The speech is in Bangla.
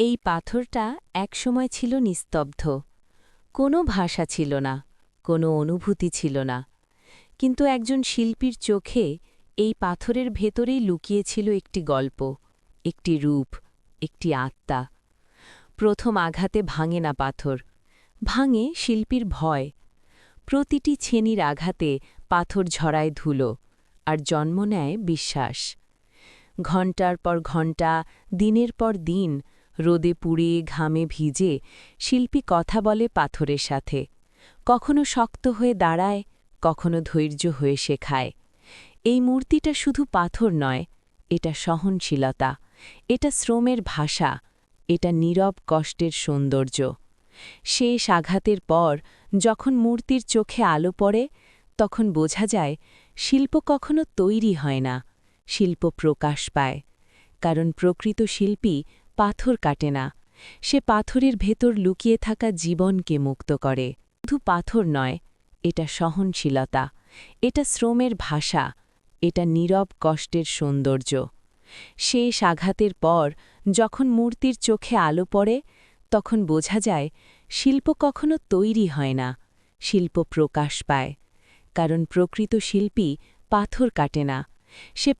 এই পাথরটা একসময় ছিল নিস্তব্ধ। কোনো ভাষা ছিল না, কোনো অনুভূতি ছিল না। কিন্তু একজন শিল্পীর চোখে এই পাথরের ভেতরেই লুকিয়েছিল একটি গল্প, একটি রূপ, একটি আত্মা। প্রথম আঘাতে ভাঙে না পাথর, ভাঙে শিল্পীর ভয়। প্রতিটি ছেনির আঘাতে পাথর ঝরায় ধুলো, আর জন্ম নেয় বিশ্বাস। ঘণ্টার পর ঘণ্টা, দিনের পর দিন, রোদে পুড়ে ঘামে ভিজে শিল্পী কথা বলে পাথরের সাথে। কখনো শক্ত হয়ে দাঁড়ায়, কখনো ধৈর্য হয়ে শেখায়। এই মূর্তিটা শুধু পাথর নয়, এটা সহনশীলতা, এটা শ্রমের ভাষা, এটা নীরব কষ্টের সৌন্দর্য। শেষ আঘাতের পর যখন মূর্তির চোখে আলো পড়ে, তখন বোঝা যায় শিল্প কখনো তৈরি হয় না, শিল্প প্রকাশ পায়। কারণ প্রকৃত শিল্পী পাথর কাটে না, সে পাথরের ভেতর লুকিয়ে থাকা জীবনকে মুক্ত করে। শুধু পাথর নয়, এটা সহনশীলতা, এটা শ্রমের ভাষা, এটা নীরব কষ্টের সৌন্দর্য। শেষ আঘাতের পর যখন মূর্তির চোখে আলো পড়ে, তখন বোঝা যায় শিল্প কখনো তৈরি হয় না, শিল্প প্রকাশ পায়। কারণ প্রকৃত শিল্পী পাথর কাটে না, সে